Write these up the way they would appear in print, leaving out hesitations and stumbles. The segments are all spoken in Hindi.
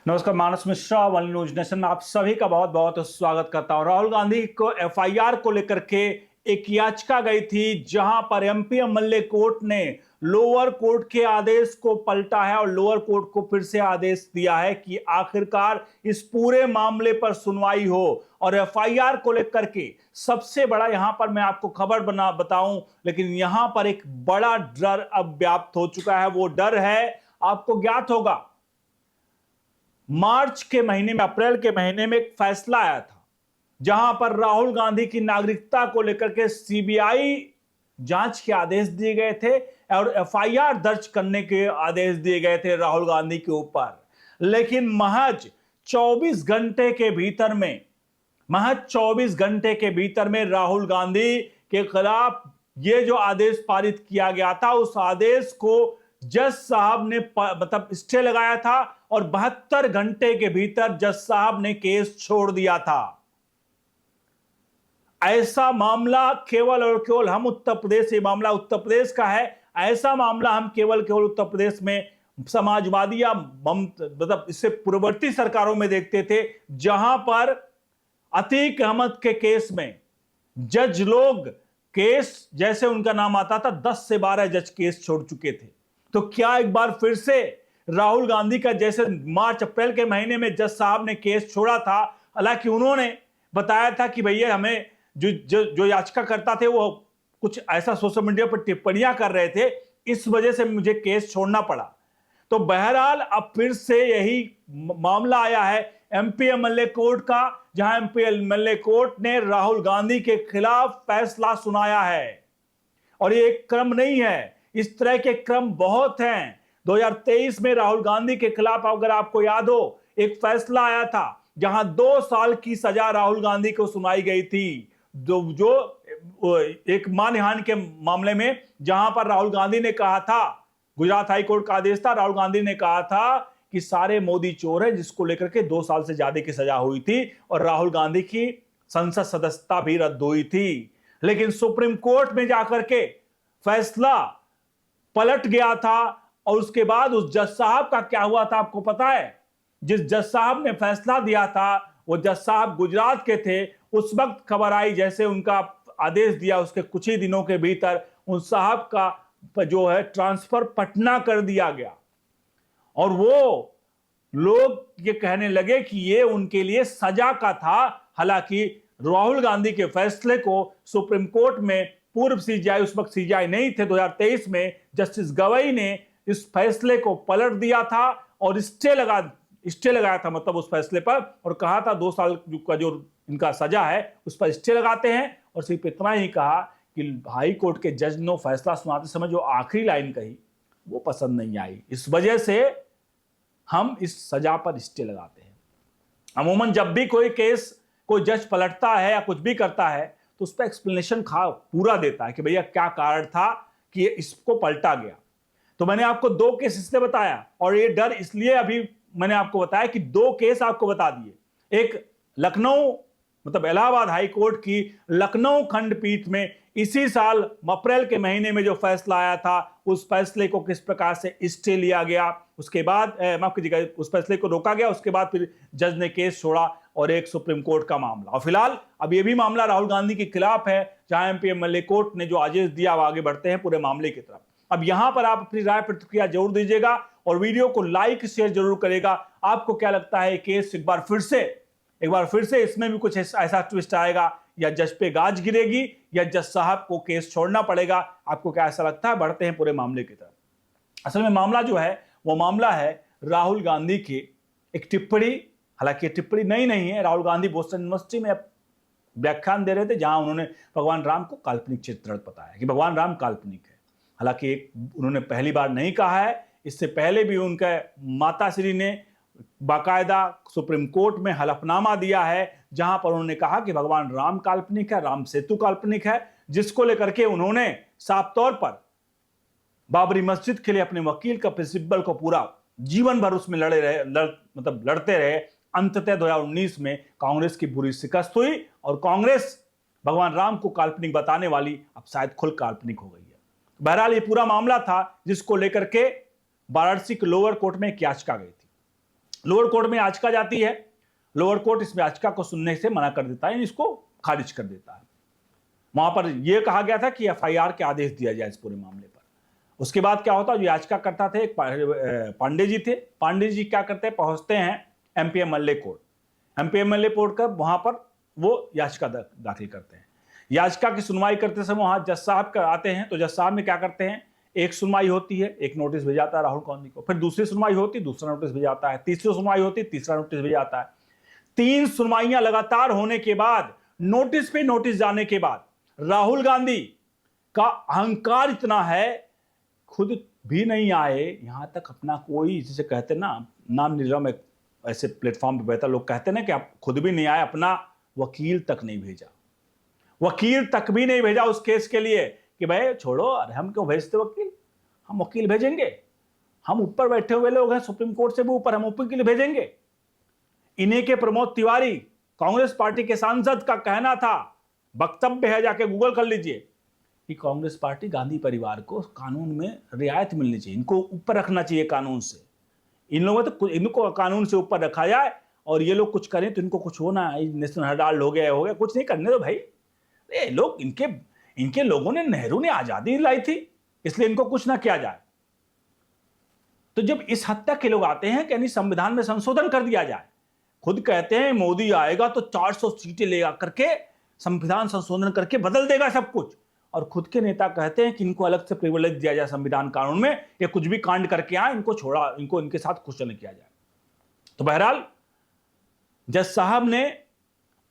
नमस्कार, मानस मिश्रा वन न्यूज नेशन में आप सभी का बहुत बहुत स्वागत करता हूं। राहुल गांधी को एफआईआर को लेकर के एक याचिका गई थी, जहां पर एमपी एमएलए कोर्ट ने लोअर कोर्ट के आदेश को पलटा है और लोअर कोर्ट को फिर से आदेश दिया है कि आखिरकार इस पूरे मामले पर सुनवाई हो। और एफआईआर को लेकर के सबसे बड़ा यहां पर मैं आपको खबर बताऊं, लेकिन यहां पर एक बड़ा डर अब व्याप्त हो चुका है। वो डर है, आपको ज्ञात होगा, मार्च के महीने में, अप्रैल के महीने में एक फैसला आया था, जहां पर राहुल गांधी की नागरिकता को लेकर के सीबीआई जांच के आदेश दिए गए थे और एफआईआर दर्ज करने के आदेश दिए गए थे राहुल गांधी के ऊपर। लेकिन महज 24 घंटे के भीतर में, राहुल गांधी के खिलाफ यह जो आदेश पारित किया गया था, उस आदेश को जज साहब ने मतलब स्टे लगाया था और 72 घंटे के भीतर जज साहब ने केस छोड़ दिया था। ऐसा मामला केवल और केवल हम उत्तर प्रदेश, ये मामला उत्तर प्रदेश का है, ऐसा मामला हम केवल उत्तर प्रदेश में समाजवादी या मतलब इससे पूर्ववर्ती सरकारों में देखते थे, जहां पर अतीक अहमद के केस में जज लोग केस, जैसे उनका नाम आता था, 10 से 12 जज केस छोड़ चुके थे। तो क्या एक बार फिर से राहुल गांधी का, जैसे मार्च अप्रैल के महीने में जज साहब ने केस छोड़ा था, हालांकि उन्होंने बताया था कि भैया हमें जो याचिकाकर्ता थे वो कुछ ऐसा सोशल मीडिया पर टिप्पणियां कर रहे थे, इस वजह से मुझे केस छोड़ना पड़ा। तो बहरहाल अब फिर से यही मामला आया है एमपी एमएलए कोर्ट का, जहां एमपी एमएलए कोर्ट ने राहुल गांधी के खिलाफ फैसला सुनाया है। और ये एक क्रम नहीं है, इस तरह के क्रम बहुत हैं। 2023 में राहुल गांधी के खिलाफ, अगर आपको याद हो, एक फैसला आया था जहां 2 साल की सजा राहुल गांधी को सुनाई गई थी, जो एक मानहानि के मामले में, जहां पर राहुल गांधी ने कहा था, गुजरात हाई कोर्ट का आदेश था, राहुल गांधी ने कहा था कि सारे मोदी चोर है, जिसको लेकर के 2 साल से ज्यादा की सजा हुई थी और राहुल गांधी की संसद सदस्यता भी रद्द हुई थी। लेकिन सुप्रीम कोर्ट में जाकर के फैसला पलट गया था और उसके बाद उस जज साहब का क्या हुआ था आपको पता है? जिस जज साहब ने फैसला दिया था, वो जज साहब गुजरात के थे। उस वक्त खबर आई, जैसे उनका आदेश दिया उसके कुछ ही दिनों के भीतर उन साहब का जो है ट्रांसफर पटना कर दिया गया। और वो लोग ये कहने लगे कि ये उनके लिए सजा का था। हालांकि राहुल गांधी के फैसले को सुप्रीम कोर्ट में पूर्व सीजेआई, उस वक्त सीजेआई नहीं थे, 2023 में जस्टिस गवई ने इस फैसले को पलट दिया था और स्टे लगाया था, मतलब उस फैसले पर, और कहा था 2 साल का जो इनका सजा है उस पर स्टे लगाते हैं। और सिर्फ इतना ही कहा कि हाई कोर्ट के जज ने फैसला सुनाते समय जो आखिरी लाइन कही वो पसंद नहीं आई, इस वजह से हम इस सजा पर स्टे लगाते हैं। अमूमन जब भी कोई केस कोई जज पलटता है या कुछ भी करता है तो उस पर एक्सप्लेनेशन पूरा देता है कि भैया क्या कारण था कि इसको पलटा गया। तो मैंने आपको 2 केस इसलिए बताया, और ये डर इसलिए अभी मैंने आपको बताया कि 2 केस आपको बता दिए। एक लखनऊ, मतलब इलाहाबाद हाई कोर्ट की लखनऊ खंडपीठ में इसी साल अप्रैल के महीने में जो फैसला आया था, उस फैसले को किस प्रकार से स्टे लिया गया, उसके बाद माफ कीजिएगा, उस फैसले को रोका गया, उसके बाद फिर जज ने केस छोड़ा, और एक सुप्रीम कोर्ट का मामला। और फिलहाल अब यह भी मामला राहुल गांधी के खिलाफ है, जहां एमपी एमएलए कोर्ट ने जो आदेश दिया, वो आगे बढ़ते हैं पूरे मामले की तरफ। अब यहां पर आप अपनी राय प्रतिक्रिया जरूर दीजिएगा और वीडियो को लाइक शेयर जरूर करेगा। आपको क्या लगता है केस एक बार फिर से इसमें भी कुछ ऐसा ट्विस्ट आएगा, या जज पे गाज गिरेगी, या जज साहब को केस छोड़ना पड़ेगा? आपको क्या ऐसा लगता है? बढ़ते हैं पूरे मामले की तरफ। असल में मामला जो है वो मामला है राहुल गांधी की एक टिप्पणी। हालांकि टिप्पणी नई नहीं है, राहुल गांधी बोस्टन यूनिवर्सिटी में व्याख्यान दे रहे थे, जहां उन्होंने भगवान राम को काल्पनिक चित्रण बताया कि भगवान राम काल्पनिक है। हालांकि उन्होंने पहली बार नहीं कहा है, इससे पहले भी उनके माताश्री ने बाकायदा सुप्रीम कोर्ट में हलफनामा दिया है, जहां पर उन्होंने कहा कि भगवान राम काल्पनिक है, राम सेतु काल्पनिक है, जिसको लेकर के उन्होंने साफ तौर पर बाबरी मस्जिद के लिए अपने वकील का प्रिंसिपल को पूरा जीवन भर उसमें लड़ते रहे। अंततः 2019 में कांग्रेस की बुरी शिकस्त हुई और कांग्रेस भगवान राम को काल्पनिक बताने वाली अब शायद खुद काल्पनिक हो गई है। बहरहाल ये पूरा मामला था जिसको लेकर के वाराणसी के लोअर कोर्ट में एक याचिका गई थी। लोअर कोर्ट में याचिका जाती है, लोअर कोर्ट इस याचिका को सुनने से मना कर देता है, इसको खारिज कर देता है। वहां पर यह कहा गया था कि एफआईआर के आदेश दिया जाए इस पूरे मामले पर। उसके बाद क्या होता है, जो याचिका करता थे एक पांडे जी थे, पांडे जी क्या करते हैं, पहुंचते हैं एमपीएमएलए कोर्ट, एमपीएमएलए कोर्ट का वहां पर वो याचिका दाखिल करते हैं। याचिका की सुनवाई करते समय वहां जज साहब आते हैं, तो जज साहब ने क्या करते हैं, एक सुनवाई होती है, एक नोटिस भेजा जाता है राहुल गांधी को, फिर दूसरी सुनवाई होती है, दूसरा नोटिस भेजा जाता है, तीसरी सुनवाई होती है, तीसरा नोटिस भेजा जाता है। 3 सुनवाइयां लगातार होने के बाद, नोटिस पे नोटिस जाने के बाद, राहुल गांधी का अहंकार इतना है, खुद भी नहीं आए यहां तक अपना कोई, जिसे कहते ना नाम निर्जम, एक ऐसे प्लेटफॉर्म पे बैठा लोग कहते ना कि आप खुद भी नहीं आए, अपना वकील तक नहीं भेजा, वकील तक भी नहीं भेजा उस केस के लिए कि भाई छोड़ो, अरे हम क्यों भेजते वकील, हम वकील भेजेंगे, हम ऊपर बैठे हुए लोग हैं, सुप्रीम कोर्ट से भी ऊपर, हम वकील भेजेंगे। इन्हीं के प्रमोद तिवारी कांग्रेस पार्टी के सांसद का कहना था, वक्तव्य है, जाके गूगल कर लीजिए, कि कांग्रेस पार्टी गांधी परिवार को कानून में रियायत मिलनी चाहिए, इनको ऊपर रखना चाहिए कानून से, इन लोगों तो इनको कानून से ऊपर रखा जाए, और ये लोग कुछ करें तो इनको कुछ होना, नेशनल हेराल्ड हो गया, कुछ नहीं करने दो भाई। ये लोग, इनके लोगों ने, नेहरू ने आजादी लाई थी, इसलिए इनको कुछ ना किया जाए। तो जब इस हद तक के लोग आते हैं कि यानी संविधान में संशोधन कर दिया जाए, खुद कहते हैं मोदी आएगा तो 400 सीटें ले आकर के संविधान संशोधन करके बदल देगा सब कुछ, और खुद के नेता कहते हैं कि इनको अलग से प्रिविलेज दिया जाए संविधान कानून में, ये कुछ भी कांड करके आए, इनको छोड़ा, इनको इनके साथ कुछ नहीं किया जाए। तो बहरहाल जज साहब ने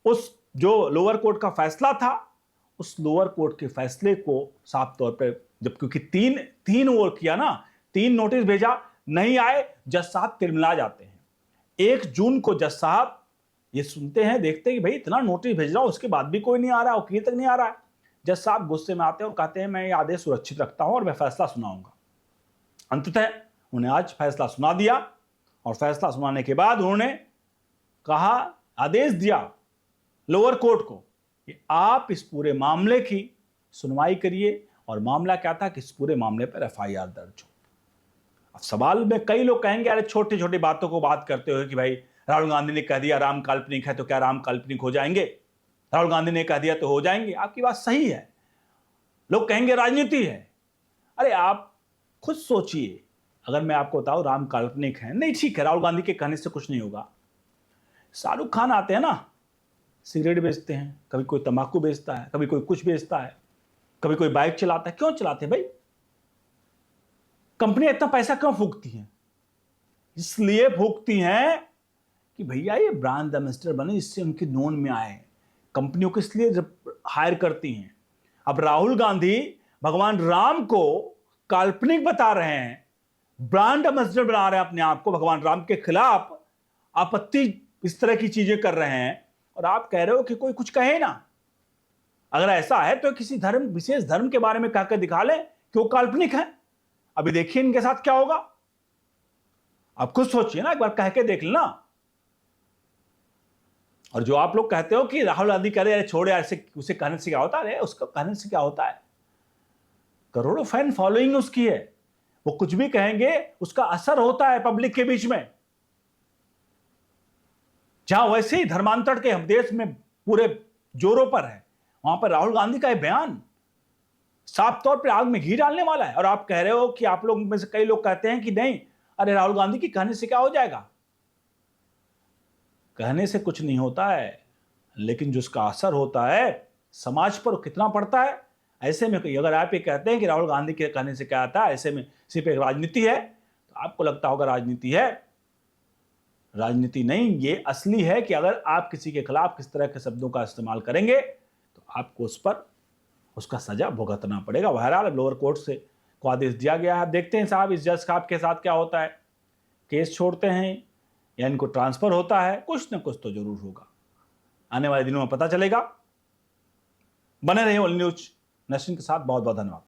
उस जो लोअर कोर्ट का फैसला था, उस लोअर कोर्ट के फैसले को साफ तौर पर, जब क्योंकि तीन वो किया ना, 3 नोटिस भेजा, नहीं आए, जज साहब तिरमिला जाते हैं। 1 जून को जज साहब ये सुनते हैं, देखते हैं कि भाई इतना नोटिस भेज रहा हूं, उसके बाद भी कोई नहीं आ रहा, वकील तक नहीं आ रहा है। जज साहब गुस्से में आते हैं और कहते हैं मैं ये आदेश सुरक्षित रखता हूं और मैं फैसला सुनाऊंगा। अंततः उन्हें आज फैसला सुना दिया, और फैसला सुनाने के बाद उन्होंने कहा, आदेश दिया लोअर कोर्ट को कि आप इस पूरे मामले की सुनवाई करिए, और मामला क्या था कि इस पूरे मामले पर एफआईआर दर्ज हो। अब सवाल में कई लोग कहेंगे, अरे छोटी छोटी बातों को बात करते हो कि भाई राहुल गांधी ने कह दिया राम काल्पनिक है, तो क्या राम काल्पनिक हो जाएंगे, राहुल गांधी ने कह दिया तो हो जाएंगे। आपकी बात सही है, लोग कहेंगे राजनीति है। अरे आप खुद सोचिए, अगर मैं आपको बताऊं राम काल्पनिक है, नहीं ठीक है, राहुल गांधी के कहने से कुछ नहीं होगा। शाहरुख खान आते हैं ना, सिगरेट बेचते हैं, कभी कोई तंबाकू बेचता है, कभी कोई कुछ बेचता है, कभी कोई बाइक चलाता है। क्यों चलाते हैं भाई? कंपनियां इतना पैसा क्यों फूकती हैं? इसलिए फूकती हैं कि भैया ये ब्रांड एम्बेसडर बने, इससे उनके नोन में आए। कंपनियों को इसलिए हायर करती हैं। अब राहुल गांधी भगवान राम को काल्पनिक बता रहे हैं, ब्रांड एम्बेसडर बना रहे हैं अपने आप को, भगवान राम के खिलाफ आपत्ति इस तरह की चीजें कर रहे हैं, और आप कह रहे हो कि कोई कुछ कहे ना। अगर ऐसा है तो किसी धर्म, विशेष धर्म के बारे में कहकर दिखा लें कि वो काल्पनिक है। अभी देखिए इनके साथ क्या होगा, आप खुद सोचिए ना, एक बार कह के देख लेना। और जो आप लोग कहते हो कि राहुल गांधी कह रहे हैं छोड़े, ऐसे उसे कहने से क्या होता है, उसका कहने से क्या होता है, करोड़ों फैन फॉलोइंग उसकी है, वो कुछ भी कहेंगे उसका असर होता है पब्लिक के बीच में। जहां वैसे ही धर्मांतरण के हम देश में पूरे जोरों पर है, वहां पर राहुल गांधी का बयान साफ तौर पर आग में घी डालने वाला है। और आप कह रहे हो कि आप लोग में से कई लोग कहते हैं कि नहीं, अरे राहुल गांधी की कहने से क्या हो जाएगा। कहने से कुछ नहीं होता है, लेकिन जो उसका असर होता है समाज पर कितना पड़ता है। ऐसे में अगर आप ये कहते हैं कि राहुल गांधी के कहने से क्या आता है, ऐसे में सिर्फ एक राजनीति है, तो आपको लगता होगा राजनीति है। राजनीति नहीं, ये असली है कि अगर आप किसी के खिलाफ किस तरह के शब्दों का इस्तेमाल करेंगे तो आपको उस पर उसका सजा भुगतना पड़ेगा। बहरहाल लोअर कोर्ट से को आदेश दिया गया है। देखते हैं साहब इस जज साहब के साथ क्या होता है, केस छोड़ते हैं या इनको ट्रांसफर होता है, कुछ न कुछ तो जरूर होगा। आने वाले दिनों में पता चलेगा। बने रहिए ओनली न्यूज नेशन के साथ। बहुत बहुत धन्यवाद।